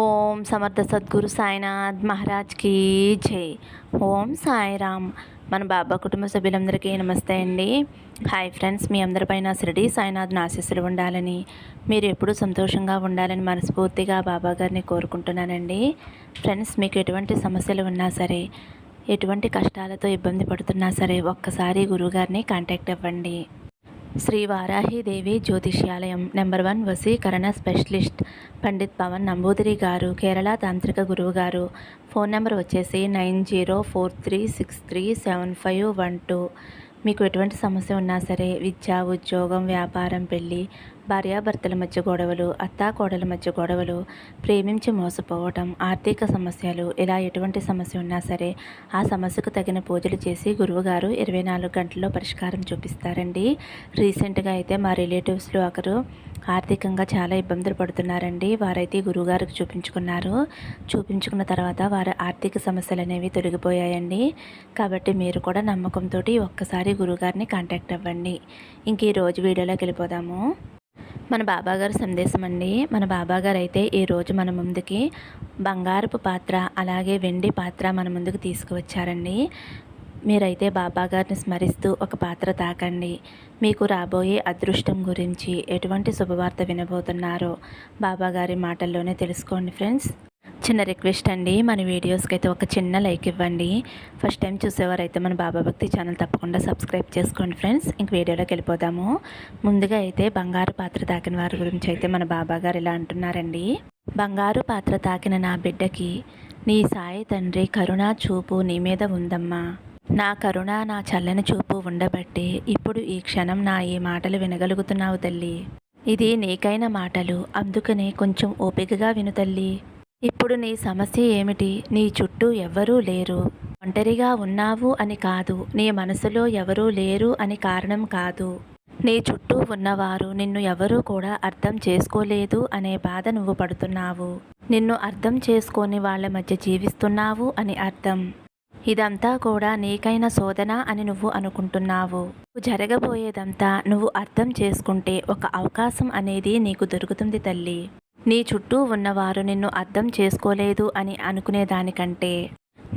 ఓం సమర్థ సద్గురు సాయినాథ్ మహారాజ్కి జై. ఓం సాయిరామ్. మన బాబా కుటుంబ సభ్యులందరికీ నమస్తే అండి. హాయ్ ఫ్రెండ్స్, మీ అందరిపైన షిరిడి సాయినాథ్ ఆశీస్సులు ఉండాలని, మీరు ఎప్పుడూ సంతోషంగా ఉండాలని మనస్ఫూర్తిగా బాబా గారిని కోరుకుంటున్నానండి. ఫ్రెండ్స్, మీకు ఎటువంటి సమస్యలు ఉన్నా సరే, ఎటువంటి కష్టాలతో ఇబ్బంది పడుతున్నా సరే, ఒక్కసారి గురువుగారిని కాంటాక్ట్ అవ్వండి. శ్రీ వారాహిదేవి జ్యోతిష్యాలయం నెంబర్ 1 వశీకరణ స్పెషలిస్ట్ పండిత్ పవన్ నంబూదిరి గారు, కేరళ తాంత్రిక గురువు గారు. ఫోన్ నెంబర్ వచ్చేసి 9043637512. మీకు ఎటువంటి సమస్య ఉన్నా సరే, విద్య, ఉద్యోగం, వ్యాపారం, పెళ్ళి, భార్యాభర్తల మధ్య గొడవలు, అత్తాకోడల మధ్య గొడవలు, ప్రేమించి మోసపోవటం, ఆర్థిక సమస్యలు, ఇలా ఎటువంటి సమస్య ఉన్నా సరే ఆ సమస్యకు తగిన పూజలు చేసి గురువుగారు 24 గంటల్లో పరిష్కారం చూపిస్తారండి. రీసెంట్గా అయితే మా రిలేటివ్స్లో ఒకరు ఆర్థికంగా చాలా ఇబ్బందులు పడుతున్నారండి. వారైతే గురువుగారికి చూపించుకున్న తర్వాత వారి ఆర్థిక సమస్యలు అనేవి తొలగిపోయాయండి. కాబట్టి మీరు కూడా నమ్మకంతో ఒక్కసారి గురువుగారిని కాంటాక్ట్ అవ్వండి. ఇంక ఈరోజు వీడియోలోకి వెళ్ళిపోదాము. మన బాబాగారు సందేశం అండి. మన బాబాగారు అయితే ఈరోజు మన ముందుకి బంగారపు పాత్ర, అలాగే వెండి పాత్ర మన ముందుకు తీసుకువచ్చారండి. మీరైతే బాబాగారిని స్మరిస్తూ ఒక పాత్ర తాకండి. మీకు రాబోయే అదృష్టం గురించి, ఎటువంటి శుభవార్త వినబోతున్నారో బాబాగారి మాటల్లోనే తెలుసుకోండి ఫ్రెండ్స్. చిన్న రిక్వెస్ట్ అండి, మన వీడియోస్కి అయితే ఒక చిన్న లైక్ ఇవ్వండి. ఫస్ట్ టైం చూసేవారైతే మన బాబా భక్తి ఛానల్ తప్పకుండా సబ్స్క్రైబ్ చేసుకోండి ఫ్రెండ్స్. ఇంక వీడియోలోకి వెళ్ళిపోదాము. ముందుగా అయితే బంగారు పాత్ర తాకిన వారి గురించి అయితే మన బాబా గారు ఇలా అంటున్నారండి. బంగారు పాత్ర తాకిన నా బిడ్డకి నీ సాయి తండ్రి కరుణా చూపు నీ మీద ఉందమ్మా. నా కరుణ, నా చల్లని చూపు ఉండబట్టే ఇప్పుడు ఈ క్షణం నా ఈ మాటలు వినగలుగుతున్నావు తల్లి. ఇది నీకైన మాటలు, అందుకనే కొంచెం ఓపికగా విను తల్లి. ఇప్పుడు నీ సమస్య ఏమిటి? నీ చుట్టూ ఎవ్వరూ లేరు, ఒంటరిగా ఉన్నావు అని కాదు, నీ మనసులో ఎవరూ లేరు అని కారణం కాదు. నీ చుట్టూ ఉన్నవారు నిన్ను ఎవరూ కూడా అర్థం చేసుకోలేదు అనే బాధ నువ్వు పడుతున్నావు. నిన్ను అర్థం చేసుకొని వాళ్ళ మధ్య జీవిస్తున్నావు అని అర్థం. ఇదంతా కూడా నీకైన శోధన అని నువ్వు అనుకుంటున్నావు. జరగబోయేదంతా నువ్వు అర్థం చేసుకుంటే ఒక అవకాశం అనేది నీకు దొరుకుతుంది తల్లి. నీ చుట్టూ ఉన్నవారు నిన్ను అర్థం చేసుకోలేదు అని అనుకునేదానికంటే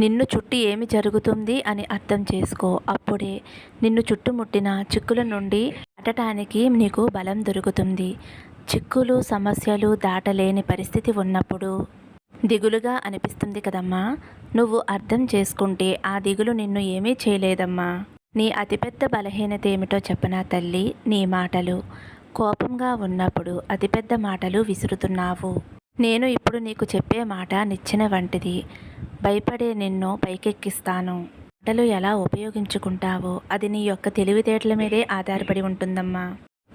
నిన్ను చుట్టి ఏమి జరుగుతుంది అని అర్థం చేసుకో. అప్పుడే నిన్ను చుట్టుముట్టిన చిక్కుల నుండి దాటడానికి నీకు బలం దొరుకుతుంది. చిక్కులు, సమస్యలు దాటలేని పరిస్థితి ఉన్నప్పుడు దిగులుగా అనిపిస్తుంది కదమ్మా. నువ్వు అర్థం చేసుకుంటే ఆ దిగులు నిన్ను ఏమీ చేయలేదమ్మా. నీ అతిపెద్ద బలహీనత ఏమిటో చెప్పనా తల్లి? నీ మాటలు. కోపంగా ఉన్నప్పుడు అతిపెద్ద మాటలు విసురుతున్నావు. నేను ఇప్పుడు నీకు చెప్పే మాట నిచ్చెన వంటిది. భయపడే నిన్ను పైకెక్కిస్తాను. మాటలు ఎలా ఉపయోగించుకుంటావో అది నీ యొక్క తెలివితేటల మీదే ఆధారపడి ఉంటుందమ్మా.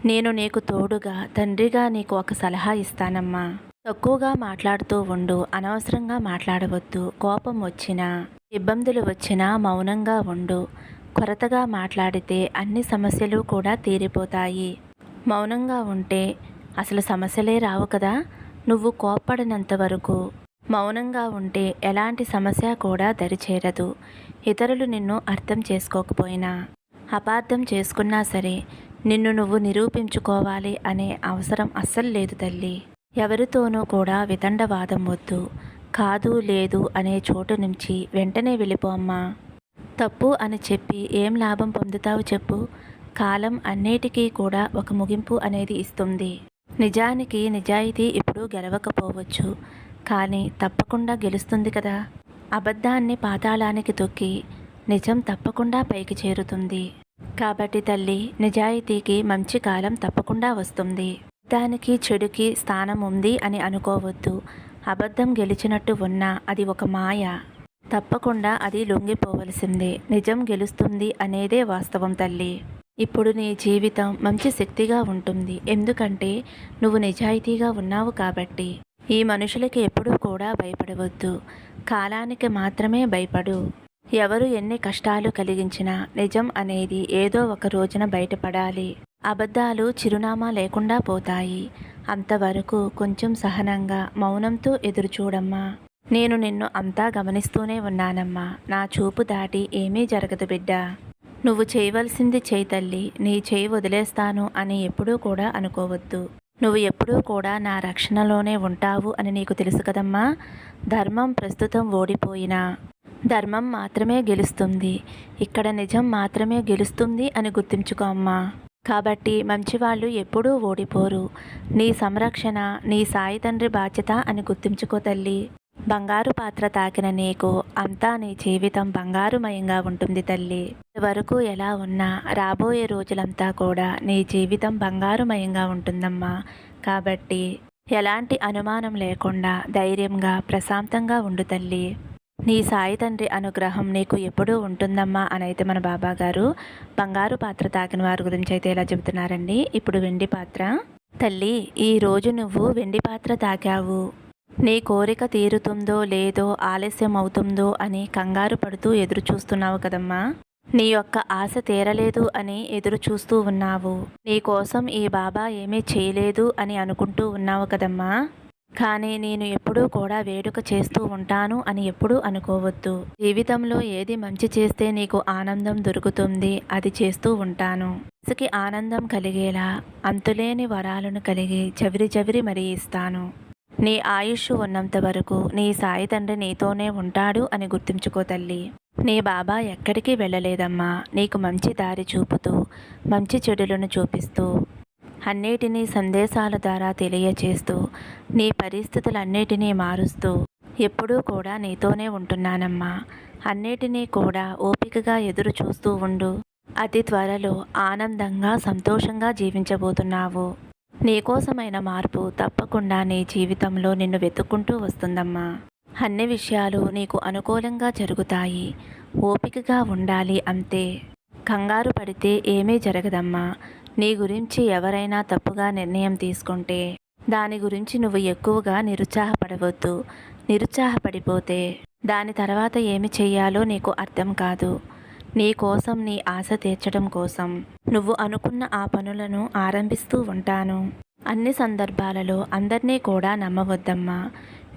నేను నీకు తోడుగా, తండ్రిగా నీకు ఒక సలహా ఇస్తానమ్మా. తక్కువగా మాట్లాడుతూ ఉండు, అనవసరంగా మాట్లాడవద్దు. కోపం వచ్చినా, ఇబ్బందులు వచ్చినా మౌనంగా ఉండు. కొరతగా మాట్లాడితే అన్ని సమస్యలు కూడా తీరిపోతాయి. మౌనంగా ఉంటే అసలు సమస్యలే రావు కదా. నువ్వు కోప్పడినంత వరకు మౌనంగా ఉంటే ఎలాంటి సమస్య కూడా దరిచేరదు. ఇతరులు నిన్ను అర్థం చేసుకోకపోయినా, అపార్థం చేసుకున్నా సరే, నిన్ను నువ్వు నిరూపించుకోవాలి అనే అవసరం అస్సలు లేదు తల్లి. ఎవరితోనూ కూడా వితండవాదం వద్దు. కాదు లేదు అనే చోటు నుంచి వెంటనే వెళ్ళిపోమ్మా. తప్పు అని చెప్పి ఏం లాభం పొందుతావు చెప్పు? కాలం అన్నిటికీ కూడా ఒక ముగింపు అనేది ఇస్తుంది. నిజానికి నిజాయితీ ఇప్పుడు గెలవకపోవచ్చు, కానీ తప్పకుండా గెలుస్తుంది కదా. అబద్ధాన్ని పాతాళానికి తొక్కి నిజం తప్పకుండా పైకి చేరుతుంది. కాబట్టి తల్లి, నిజాయితీకి మంచి కాలం తప్పకుండా వస్తుంది. దానికి చెడుకి స్థానం ఉంది అని అనుకోవద్దు. అబద్ధం గెలిచినట్టు ఉన్నా అది ఒక మాయ. తప్పకుండా అది లొంగిపోవలసిందే. నిజం గెలుస్తుంది అనేదే వాస్తవం తల్లి. ఇప్పుడు నీ జీవితం మంచి శక్తిగా ఉంటుంది. ఎందుకంటే నువ్వు నిజాయితీగా ఉన్నావు కాబట్టి. ఈ మనుషులకి ఎప్పుడూ కూడా భయపడవద్దు. కాలానికి మాత్రమే భయపడు. ఎవరు ఎన్ని కష్టాలు కలిగించినా నిజం అనేది ఏదో ఒక రోజున బయటపడాలి. అబద్ధాలు చిరునామా లేకుండా పోతాయి. అంతవరకు కొంచెం సహనంగా, మౌనంతో ఎదురుచూడమ్మా. నేను నిన్ను అంతా గమనిస్తూనే ఉన్నానమ్మా. నా చూపు దాటి ఏమీ జరగదు బిడ్డా. నువ్వు చేయవలసింది చేయి తల్లి. నీ చేయి వదిలేస్తాను అని ఎప్పుడూ కూడా అనుకోవద్దు. నువ్వు ఎప్పుడూ కూడా నా రక్షణలోనే ఉంటావు అని నీకు తెలుసు కదమ్మా. ధర్మం ప్రస్తుతం ఓడిపోయినా ధర్మం మాత్రమే గెలుస్తుంది. ఇక్కడ నిజం మాత్రమే గెలుస్తుంది అని గుర్తుంచుకో అమ్మా. కాబట్టి మంచివాళ్ళు ఎప్పుడూ ఓడిపోరు. నీ సంరక్షణ నీ సాయి తండ్రి బాధ్యత అని గుర్తుంచుకో తల్లి. బంగారు పాత్ర తాకిన నీకు అంతా నీ జీవితం బంగారుమయంగా ఉంటుంది తల్లి. వరకు ఎలా ఉన్నా రాబోయే రోజులంతా కూడా నీ జీవితం బంగారుమయంగా ఉంటుందమ్మా. కాబట్టి ఎలాంటి అనుమానం లేకుండా ధైర్యంగా ప్రశాంతంగా ఉండు తల్లి. నీ సాయి తండ్రి అనుగ్రహం నీకు ఎప్పుడూ ఉంటుందమ్మా అని అయితే మన బాబాగారు బంగారు పాత్ర తాకిన వారి గురించి అయితే ఇలా చెబుతున్నారండి. ఇప్పుడు వెండి పాత్ర. తల్లి, ఈరోజు నువ్వు వెండి పాత్ర తాకావు. నీ కోరిక తీరుతుందో లేదో, ఆలస్యం అవుతుందో అని కంగారు పడుతూ ఎదురు చూస్తున్నావు కదమ్మా. నీ యొక్క ఆశ తీరలేదు అని ఎదురు చూస్తూ ఉన్నావు. నీ కోసం ఈ బాబా ఏమీ చేయలేదు అని అనుకుంటూ ఉన్నావు కదమ్మా. కానీ నేను ఎప్పుడూ కూడా వేడుక చేస్తూ ఉంటాను అని ఎప్పుడూ అనుకోవద్దు. జీవితంలో ఏది మంచి చేస్తే నీకు ఆనందం దొరుకుతుంది అది చేస్తూ ఉంటాను. మనసుకి ఆనందం కలిగేలా అంతులేని వరాలను కలిగి జవిరి మరీ ఇస్తాను. నీ ఆయుష్ ఉన్నంత వరకు నీ సాయి తండ్రి నీతోనే ఉంటాడు అని గుర్తుంచుకో తల్లి. నీ బాబా ఎక్కడికి వెళ్ళలేదమ్మా. నీకు మంచి దారి చూపుతూ మంచి చెడులను చూపిస్తూ అన్నిటినీ సందేశాల ద్వారా తెలియచేస్తూ నీ పరిస్థితులన్నిటినీ మారుస్తూ ఎప్పుడూ కూడా నీతోనే ఉంటున్నానమ్మా. అన్నిటినీ కూడా ఓపికగా ఎదురు చూస్తూ ఉండు. అతి త్వరలో ఆనందంగా సంతోషంగా జీవించబోతున్నావు. నీకోసమైన మార్పు తప్పకుండా నీ జీవితంలో నిన్ను వెతుక్కుంటూ వస్తుందమ్మా. అన్ని విషయాలు నీకు అనుకూలంగా జరుగుతాయి. ఓపికగా ఉండాలి అంతే. కంగారు పడితే ఏమీ జరగదమ్మా. నీ గురించి ఎవరైనా తప్పుగా నిర్ణయం తీసుకుంటే దాని గురించి నువ్వు ఎక్కువగా నిరుత్సాహపడవద్దు. నిరుత్సాహపడిపోతే దాని తర్వాత ఏమి చెయ్యాలో నీకు అర్థం కాదు. నీ కోసం నీ ఆశ తీర్చడం కోసం నువ్వు అనుకున్న ఆ పనులను ఆరంభిస్తూ ఉంటాను. అన్ని సందర్భాలలో అందరినీ కూడా నమ్మవద్దమ్మా.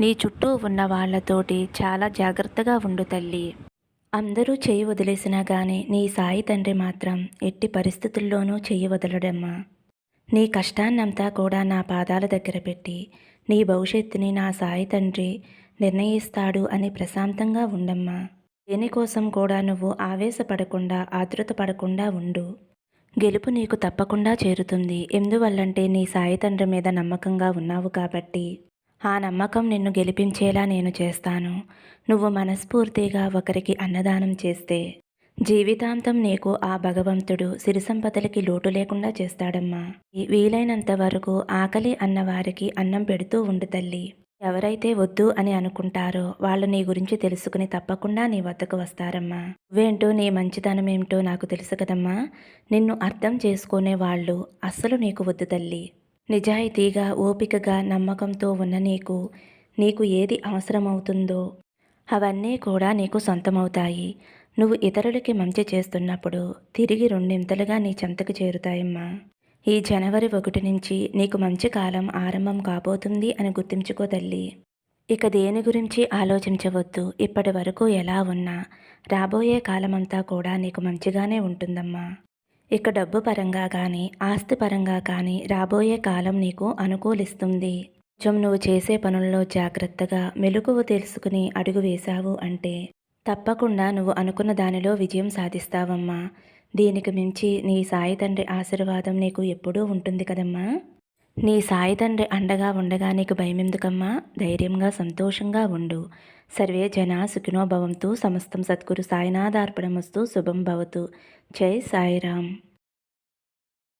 నీ చుట్టూ ఉన్న వాళ్ళతోటి చాలా జాగ్రత్తగా ఉండు తల్లి. అందరూ చెయ్యి వదిలేసినా కానీ నీ సాయి తండ్రి మాత్రం ఎట్టి పరిస్థితుల్లోనూ చెయ్యి వదలడమ్మా. నీ కష్టాన్నంతా కూడా నా పాదాల దగ్గర పెట్టి నీ భవిష్యత్తుని నా సాయి తండ్రి నిర్ణయిస్తాడు అని ప్రశాంతంగా ఉండమ్మా. దేనికోసం కూడా నువ్వు ఆవేశపడకుండా ఆతృతపడకుండా ఉండు. గెలుపు నీకు తప్పకుండా చేరుతుంది. ఎందువల్లంటే నీ సాయి తండ్రి మీద నమ్మకంగా ఉన్నావు కాబట్టి. ఆ నమ్మకం నిన్ను గెలిపించేలా నేను చేస్తాను. నువ్వు మనస్ఫూర్తిగా ఒకరికి అన్నదానం చేస్తే జీవితాంతం నీకు ఆ భగవంతుడు సిరి సంపదలకి లోటు లేకుండా చేస్తాడమ్మా. వీలైనంత వరకు ఆకలి అన్నవారికి అన్నం పెడుతూ ఉండు తల్లి. ఎవరైతే వద్దు అని అనుకుంటారో వాళ్ళు నీ గురించి తెలుసుకుని తప్పకుండా నీ వద్దకు వస్తారమ్మా. నువ్వేంటో నీ మంచితనం ఏమిటో నాకు తెలుసు కదమ్మా. నిన్ను అర్థం చేసుకునే వాళ్ళు అస్సలు నీకు వద్దు తల్లి. నిజాయితీగా ఓపికగా నమ్మకంతో ఉన్న నీకు ఏది అవసరమవుతుందో అవన్నీ కూడా నీకు సొంతమవుతాయి. నువ్వు ఇతరులకి మంచి చేస్తున్నప్పుడు తిరిగి రెండింతలుగా నీ చెంతకు చేరుతాయమ్మా. ఈ జనవరి 1 నుంచి నీకు మంచి కాలం ఆరంభం కాబోతుంది అని గుర్తుంచుకో తల్లి. ఇక దేని గురించి ఆలోచించవద్దు. ఇప్పటి వరకు ఎలా ఉన్నా రాబోయే కాలమంతా కూడా నీకు మంచిగానే ఉంటుందమ్మా. ఇక డబ్బు పరంగా కానీ ఆస్తి పరంగా కానీ రాబోయే కాలం నీకు అనుకూలిస్తుంది. కొంచెం నువ్వు చేసే పనుల్లో జాగ్రత్తగా మెలకువ తెలుసుకుని అడుగు వేశావు అంటే తప్పకుండా నువ్వు అనుకున్న దానిలో విజయం సాధిస్తావమ్మా. దీనికి మించి నీ సాయి తండ్రి ఆశీర్వాదం నీకు ఎప్పుడూ ఉంటుంది కదమ్మా. నీ సాయి తండ్రి అండగా ఉండగా నీకు భయమెందుకమ్మా. ధైర్యంగా సంతోషంగా ఉండు. సర్వే జనా సుఖినో భవంతు. సమస్తం సద్గురు సాయినాథార్పణమస్తు. శుభం భవతు. జై సాయిరామ్.